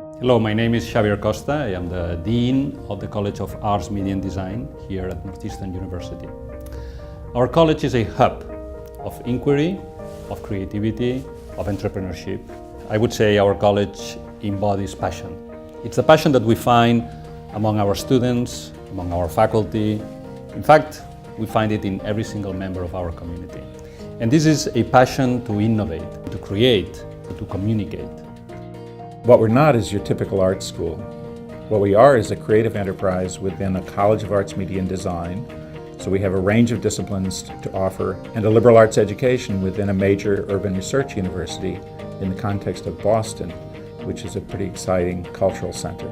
Hello, my name is Xavier Costa. I am the Dean of the College of Arts, Media and Design here at Northeastern University. Our college is a hub of inquiry, of creativity, of entrepreneurship. I would say our college embodies passion. It's the passion that we find among our students, among our faculty. In fact, we find it in every single member of our community. And this is a passion to innovate, to create, to communicate. What we're not is your typical art school. What we are is a creative enterprise within a College of Arts, Media and Design. So we have a range of disciplines to offer and a liberal arts education within a major urban research university in the context of Boston, which is a pretty exciting cultural center.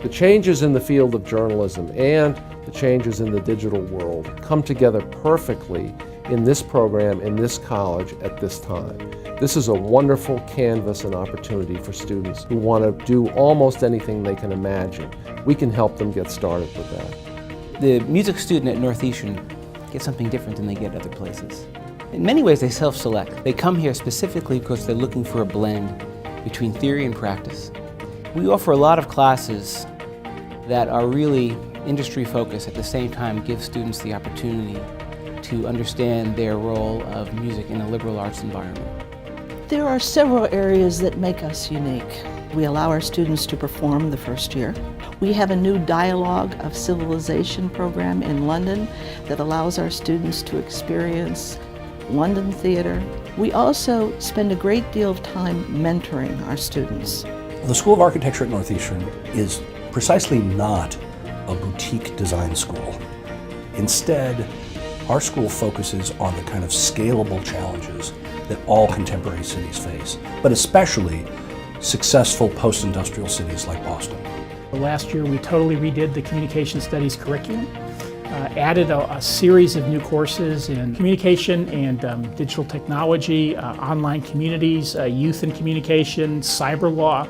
The changes in the field of journalism and the changes in the digital world come together perfectly in this program, in this college, at this time. This is a wonderful canvas and opportunity for students who want to do almost anything they can imagine. We can help them get started with that. The music student at Northeastern gets something different than they get other places. In many ways, they self-select. They come here specifically because they're looking for a blend between theory and practice. We offer a lot of classes that are really industry-focused, at the same time give students the opportunity to understand their role of music in a liberal arts environment. There are several areas that make us unique. We allow our students to perform the first year. We have a new Dialogue of Civilization program in London that allows our students to experience London theater. We also spend a great deal of time mentoring our students. The School of Architecture at Northeastern is precisely not a boutique design school. Instead, our school focuses on the kind of scalable challenges that all contemporary cities face, but especially successful post-industrial cities like Boston. Last year we totally redid the communication studies curriculum, added a series of new courses in communication and digital technology, online communities, youth and communication, cyber law,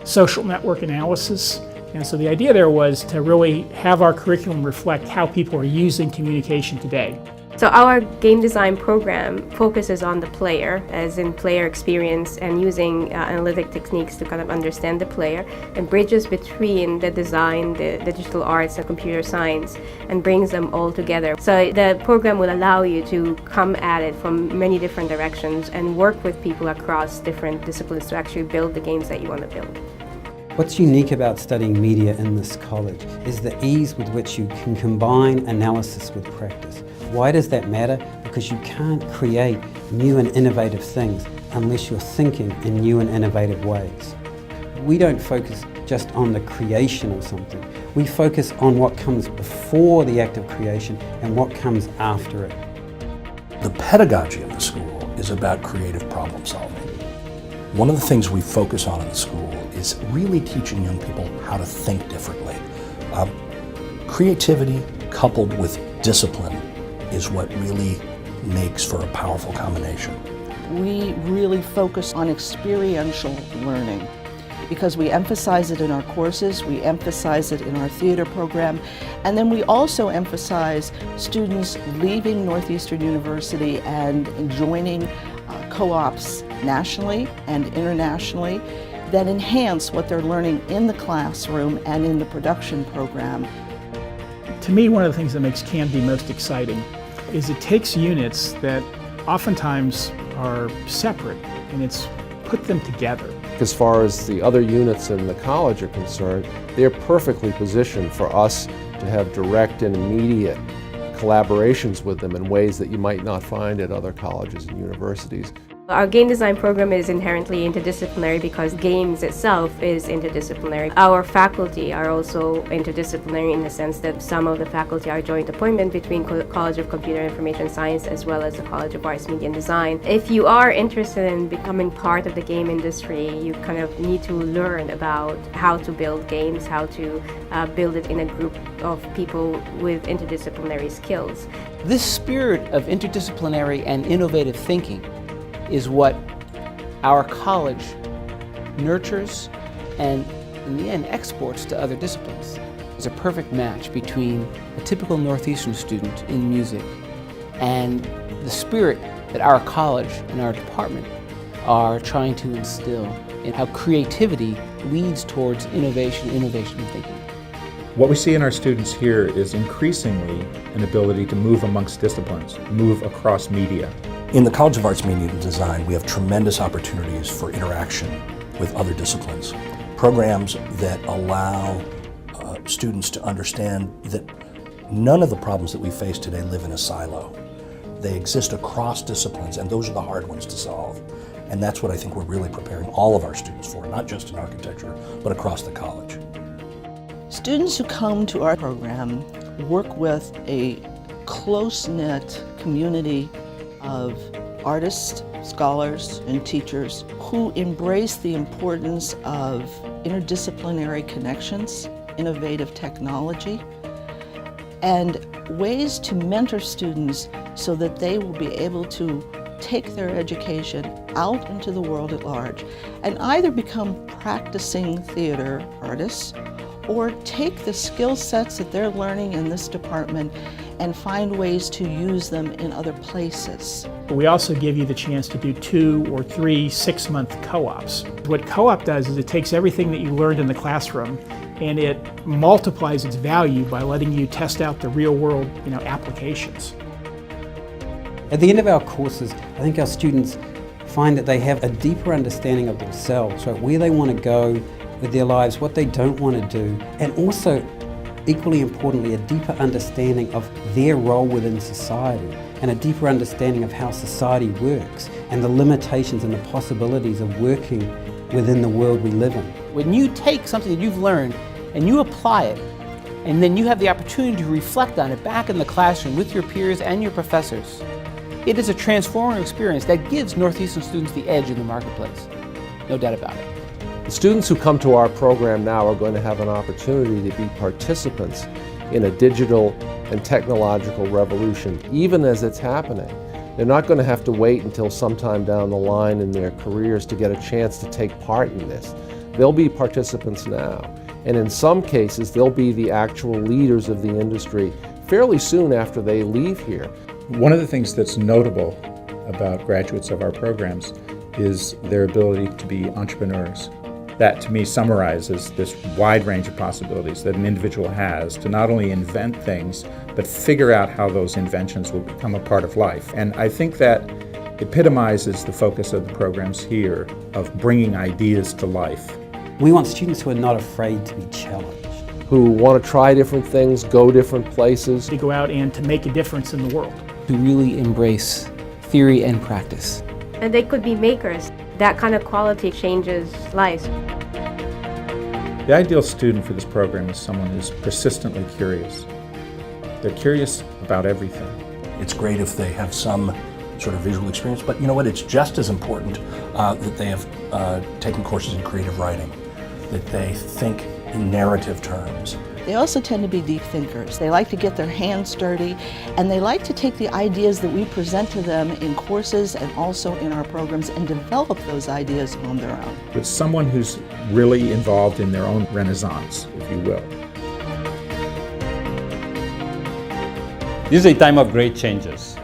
social network analysis. And so the idea there was to really have our curriculum reflect how people are using communication today. So our game design program focuses on the player, as in player experience, and using analytic techniques to kind of understand the player, and bridges between the design, the digital arts, and computer science, and brings them all together. So the program will allow you to come at it from many different directions and work with people across different disciplines to actually build the games that you want to build. What's unique about studying media in this college is the ease with which you can combine analysis with practice. Why does that matter? Because you can't create new and innovative things unless you're thinking in new and innovative ways. We don't focus just on the creation of something. We focus on what comes before the act of creation and what comes after it. The pedagogy of the school is about creative problem solving. One of the things we focus on in the school is really teaching young people how to think differently. Creativity coupled with discipline is what really makes for a powerful combination. We really focus on experiential learning because we emphasize it in our courses, we emphasize it in our theater program, and then we also emphasize students leaving Northeastern University and joining co-ops nationally and internationally that enhance what they're learning in the classroom and in the production program. To me, one of the things that makes Candy most exciting is it takes units that oftentimes are separate and it's put them together. As far as the other units in the college are concerned, they're perfectly positioned for us to have direct and immediate collaborations with them in ways that you might not find at other colleges and universities. Our game design program is inherently interdisciplinary because games itself is interdisciplinary. Our faculty are also interdisciplinary in the sense that some of the faculty are joint appointment between College of Computer Information Science as well as the College of Arts, Media and Design. If you are interested in becoming part of the game industry, you kind of need to learn about how to build games, how to build it in a group of people with interdisciplinary skills. This spirit of interdisciplinary and innovative thinking is what our college nurtures and, in the end, exports to other disciplines. There's a perfect match between a typical Northeastern student in music and the spirit that our college and our department are trying to instill in how creativity leads towards innovation thinking. What we see in our students here is increasingly an ability to move amongst disciplines, move across media. In the College of Arts, Media and Design, we have tremendous opportunities for interaction with other disciplines. Programs that allow students to understand that none of the problems that we face today live in a silo. They exist across disciplines, and those are the hard ones to solve. And that's what I think we're really preparing all of our students for, not just in architecture, but across the college. Students who come to our program work with a close-knit community of artists, scholars, and teachers who embrace the importance of interdisciplinary connections, innovative technology, and ways to mentor students so that they will be able to take their education out into the world at large and either become practicing theater artists or take the skill sets that they're learning in this department and find ways to use them in other places. We also give you the chance to do 2 or 3 6-month co-ops. What co-op does is it takes everything that you learned in the classroom and it multiplies its value by letting you test out the real-world, applications. At the end of our courses, I think our students find that they have a deeper understanding of themselves, right? Where they want to go with their lives, what they don't want to do, and also, equally importantly, a deeper understanding of their role within society and a deeper understanding of how society works and the limitations and the possibilities of working within the world we live in. When you take something that you've learned and you apply it, and then you have the opportunity to reflect on it back in the classroom with your peers and your professors, it is a transformative experience that gives Northeastern students the edge in the marketplace. No doubt about it. The students who come to our program now are going to have an opportunity to be participants in a digital and technological revolution, even as it's happening. They're not going to have to wait until sometime down the line in their careers to get a chance to take part in this. They'll be participants now, and in some cases, they'll be the actual leaders of the industry fairly soon after they leave here. One of the things that's notable about graduates of our programs is their ability to be entrepreneurs. That, to me, summarizes this wide range of possibilities that an individual has to not only invent things, but figure out how those inventions will become a part of life. And I think that epitomizes the focus of the programs here of bringing ideas to life. We want students who are not afraid to be challenged. Who want to try different things, go different places. To go out and to make a difference in the world. To really embrace theory and practice. And they could be makers. That kind of quality changes lives. The ideal student for this program is someone who's persistently curious. They're curious about everything. It's great if they have some sort of visual experience, but you know what? It's just as important that they have taken courses in creative writing, that they think in narrative terms. They also tend to be deep thinkers. They like to get their hands dirty, and they like to take the ideas that we present to them in courses and also in our programs and develop those ideas on their own. It's someone who's really involved in their own renaissance, if you will. This is a time of great changes,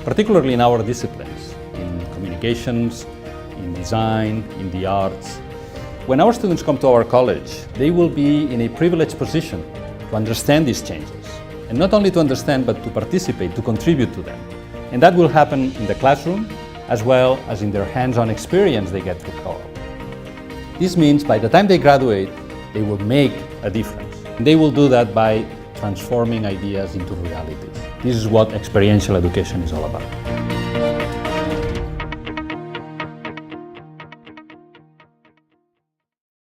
particularly in our disciplines, in communications, in design, in the arts. When our students come to our college, they will be in a privileged position to understand these changes. And not only to understand, but to participate, to contribute to them. And that will happen in the classroom, as well as in their hands-on experience they get through co-op. This means by the time they graduate, they will make a difference. And they will do that by transforming ideas into realities. This is what experiential education is all about.